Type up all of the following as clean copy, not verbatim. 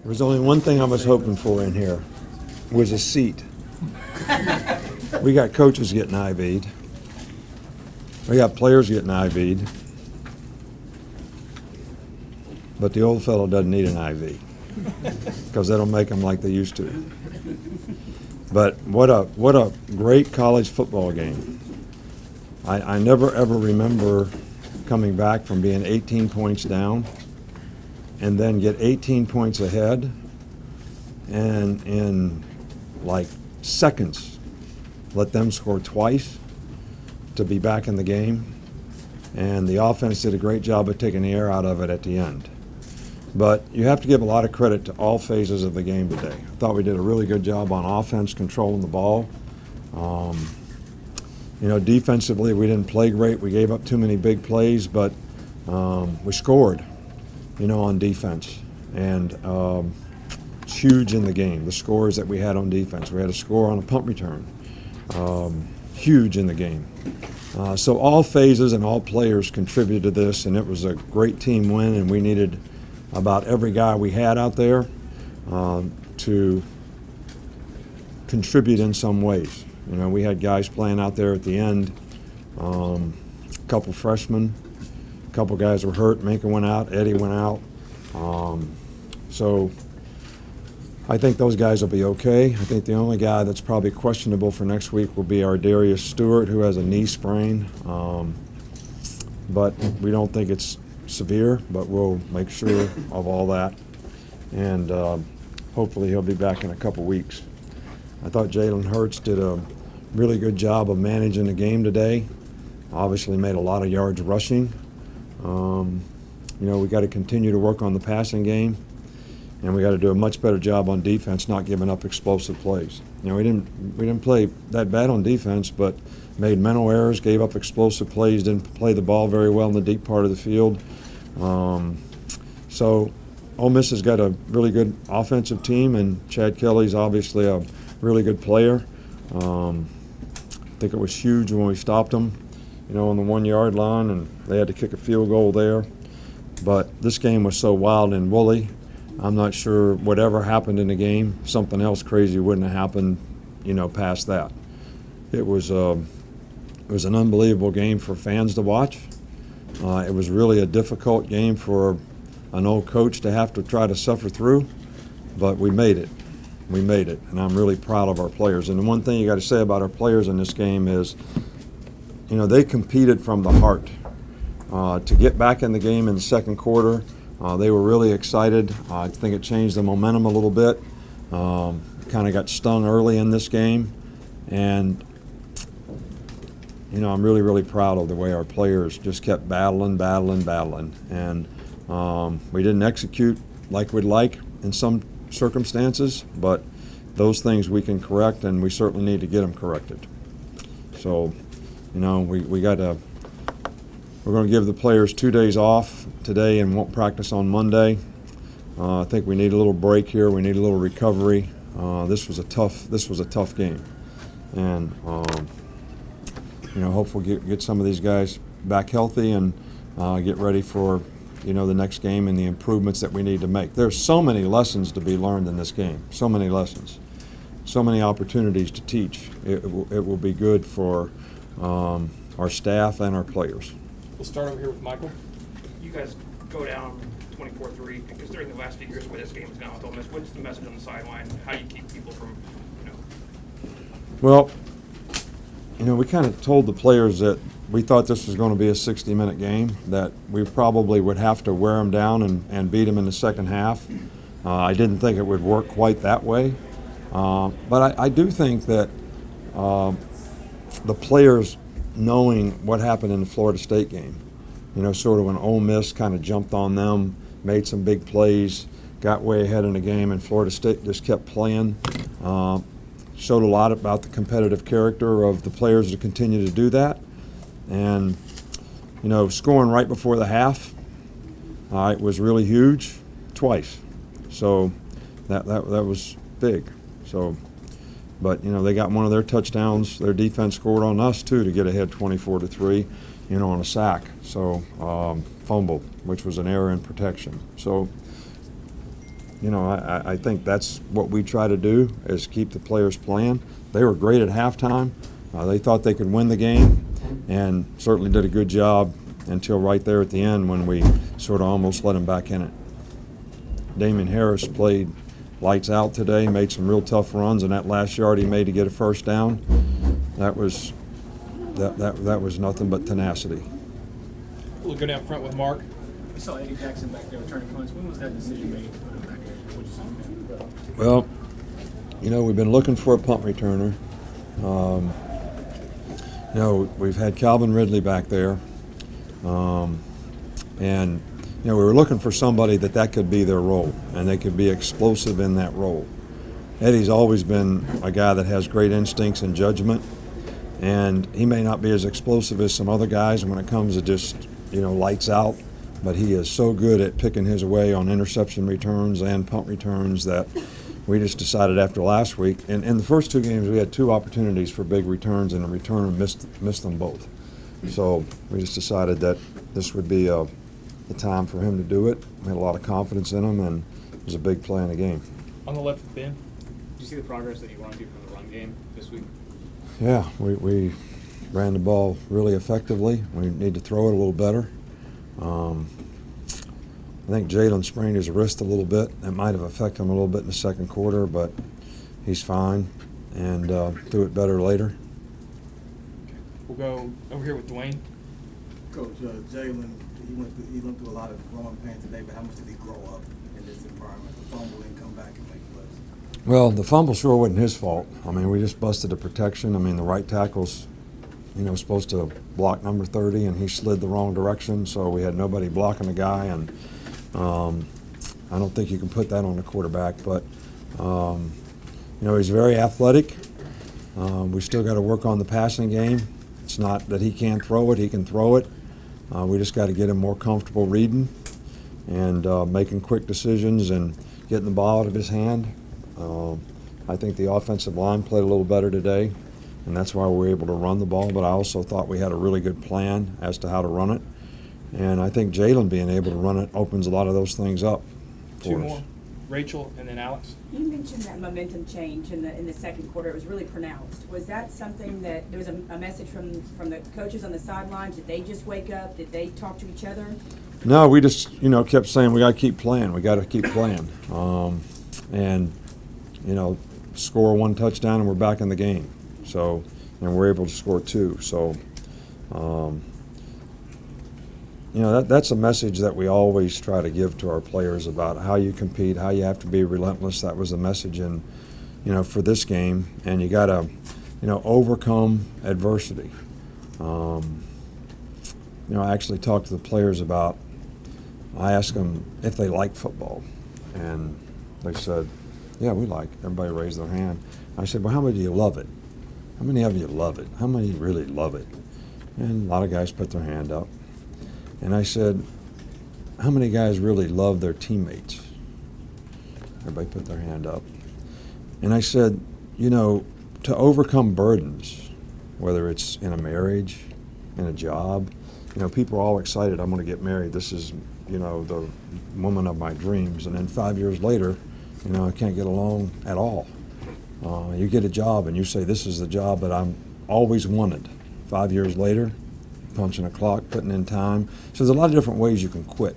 There was only one thing I was hoping for in here, was a seat. We got coaches getting IV'd. We got players getting IV'd. But the old fellow doesn't need an IV because they don't make them like they used to. But what a great college football game. I never ever remember coming back from being 18 points down and then get 18 points ahead and in like seconds let them score twice to be back in the game. And the offense did a great job of taking the air out of it at the end. But you have to give a lot of credit to all phases of the game today. I thought we did a really good job on offense, controlling the ball. Defensively, we didn't play great. We gave up too many big plays, but we scored, on defense. And it's huge in the game, the scores that we had on defense. We had a score on a punt return. Huge in the game. So all phases and all players contributed to this, and it was a great team win, and we needed about every guy we had out there to contribute in some ways. We had guys playing out there at the end, a couple freshmen, a couple guys were hurt. Minka went out, Eddie went out. So I think those guys will be okay. I think the only guy that's probably questionable for next week will be our Darius Stewart, who has a knee sprain. But we don't think it's severe, but we'll make sure of all that. And hopefully he'll be back in a couple weeks. I thought Jalen Hurts did a really good job of managing the game today. Obviously made a lot of yards rushing. We got to continue to work on the passing game, and we got to do a much better job on defense, not giving up explosive plays. We didn't play that bad on defense, but made mental errors, gave up explosive plays, didn't play the ball very well in the deep part of the field. So Ole Miss has got a really good offensive team, and Chad Kelly's obviously a really good player. I think it was huge when we stopped them, on the 1 yard line, and they had to kick a field goal there. But this game was so wild and woolly. I'm not sure whatever happened in the game, something else crazy wouldn't have happened, past that. It was an unbelievable game for fans to watch. It was really a difficult game for an old coach to have to try to suffer through, but we made it. We made it, and I'm really proud of our players. And the one thing you got to say about our players in this game is, they competed from the heart. To get back in the game in the second quarter, they were really excited. I think it changed the momentum a little bit. Kind of got stung early in this game, and I'm really, really proud of the way our players just kept battling. And we didn't execute like we'd like in some circumstances, but those things we can correct, and we certainly need to get them corrected. So, we're going to give the players 2 days off today and won't practice on Monday. I think we need a little break here. We need a little recovery. This was a tough game, and hopefully get some of these guys back healthy and get ready for the next game and the improvements that we need to make. There's so many lessons to be learned in this game. So many lessons, so many opportunities to teach. It will be good for our staff and our players. We'll start over here with Michael. You guys go down 24-3, because during the last few years where this game is now with Ole Miss, what's the message on the sideline? How do you keep people from, Well, we kind of told the players that we thought this was going to be a 60-minute game, that we probably would have to wear them down and beat them in the second half. I didn't think it would work quite that way. But I do think that the players, knowing what happened in the Florida State game, sort of when Ole Miss kind of jumped on them, made some big plays, got way ahead in the game, and Florida State just kept playing. Showed a lot about the competitive character of the players to continue to do that. And, scoring right before the half, it was really huge, twice. So that was big. So, but, they got one of their touchdowns. Their defense scored on us, too, to get ahead 24-3, on a sack. So, fumble, which was an error in protection. So, I think that's what we try to do is keep the players playing. They were great at halftime. They thought they could win the game and certainly did a good job until right there at the end when we sort of almost let them back in it. Damian Harris played lights out today, made some real tough runs, and that last yard he made to get a first down, that was nothing but tenacity. We'll go down front with Mark. We saw Eddie Jackson back there returning punts. When was that decision made to put him back there? What'd you see? Well, we've been looking for a punt returner. We've had Calvin Ridley back there, and we were looking for somebody that could be their role, and they could be explosive in that role. Eddie's always been a guy that has great instincts and judgment, and he may not be as explosive as some other guys when it comes to just, lights out, but he is so good at picking his way on interception returns and punt returns that we just decided after last week, in the first 2 games we had 2 opportunities for big returns, and the returner missed them both. So we just decided that this would be the time for him to do it. We had a lot of confidence in him, and it was a big play in the game. On the left with Ben. Did you see the progress that you want to do from the run game this week? Yeah, we ran the ball really effectively. We need to throw it a little better. I think Jalen sprained his wrist a little bit. That might have affected him a little bit in the second quarter, but he's fine, and do it better later. We'll go over here with Dwayne. Coach, Jalen, he went through a lot of growing pains today, but how much did he grow up in this environment? The fumble and come back and make plays. Well, the fumble sure wasn't his fault. We just busted the protection. The right tackle's, supposed to block number 30, and he slid the wrong direction, so we had nobody blocking the guy, and I don't think you can put that on the quarterback, but he's very athletic. We still got to work on the passing game. It's not that he can't throw it, he can throw it. We just got to get him more comfortable reading and making quick decisions and getting the ball out of his hand. I think the offensive line played a little better today, and that's why we were able to run the ball, but I also thought we had a really good plan as to how to run it. And I think Jalen being able to run it opens a lot of those things up for 2 us. more. Rachel and then Alex. You mentioned that momentum change in the second quarter. It was really pronounced. Was that something that there was a message from the coaches on the sidelines? Did they just wake up? Did they talk to each other? No, we just kept saying we got to keep playing. We got to keep playing, and score 1 touchdown and we're back in the game. So, and we're able to score 2. So. That's a message that we always try to give to our players about how you compete, how you have to be relentless. That was the message for this game. And you got to, overcome adversity. I actually talked to the players about, I asked them if they like football. And they said, yeah, we like it. Everybody raised their hand. I said, well, how many of you love it? How many of you love it? How many really love it? And a lot of guys put their hand up. And I said, how many guys really love their teammates? Everybody put their hand up. And I said, to overcome burdens, whether it's in a marriage, in a job, people are all excited, I'm going to get married. This is, the woman of my dreams. And then 5 years later, I can't get along at all. You get a job and you say, this is the job that I'm always wanted. 5 years later, punching a clock, putting in time. So there's a lot of different ways you can quit.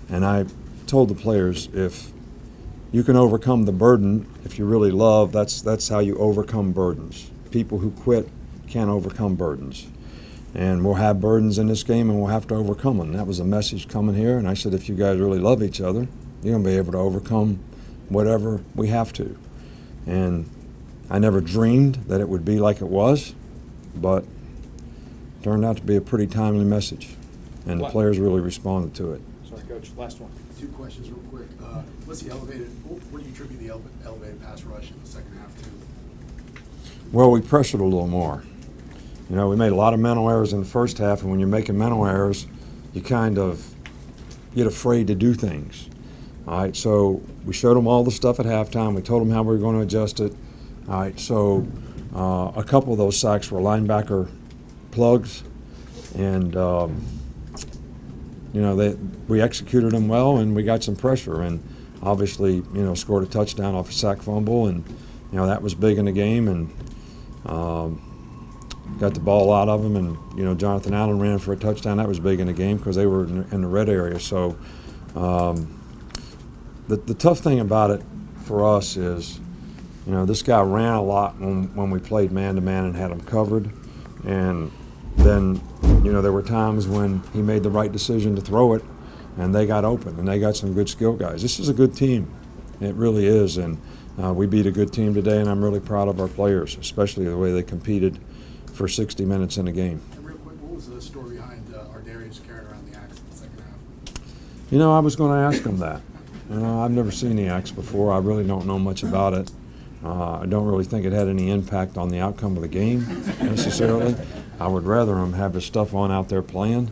And I told the players, if you can overcome the burden, if you really love, that's how you overcome burdens. People who quit can't overcome burdens. And we'll have burdens in this game and we'll have to overcome them. And that was a message coming here. And I said, if you guys really love each other, you're going to be able to overcome whatever we have to. And I never dreamed that it would be like it was, but turned out to be a pretty timely message, and the players really responded to it. Sorry, Coach. Last one. 2 questions real quick. What do you attribute the elevated pass rush in the second half to? Well, we pressured a little more. We made a lot of mental errors in the first half, and when you're making mental errors, you kind of get afraid to do things. All right, so we showed them all the stuff at halftime. We told them how we were going to adjust it. All right, so a couple of those sacks were linebacker plugs, and we executed them well, and we got some pressure. And obviously, you know, scored a touchdown off a sack fumble, and you know that was big in the game, and got the ball out of him, and you know Jonathan Allen ran for a touchdown. That was big in the game because they were in the red area. So the tough thing about it for us is, you know, this guy ran a lot when we played man-to-man and had him covered, and then, you know, there were times when he made the right decision to throw it, and they got open, and they got some good skill guys. This is a good team. It really is, and we beat a good team today, and I'm really proud of our players, especially the way they competed for 60 minutes in a game. And real quick, what was the story behind Ardarius carrying around the axe in the second half? You know, I was going to ask him that. You know, I've never seen the axe before. I really don't know much about it. I don't really think it had any impact on the outcome of the game necessarily. I would rather him have his stuff on out there playing.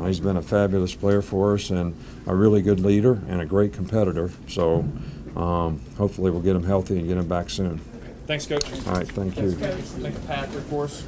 He's been a fabulous player for us and a really good leader and a great competitor. So hopefully we'll get him healthy and get him back soon. Thanks, Coach. All right, thank you. Thank you, Patrick, for us.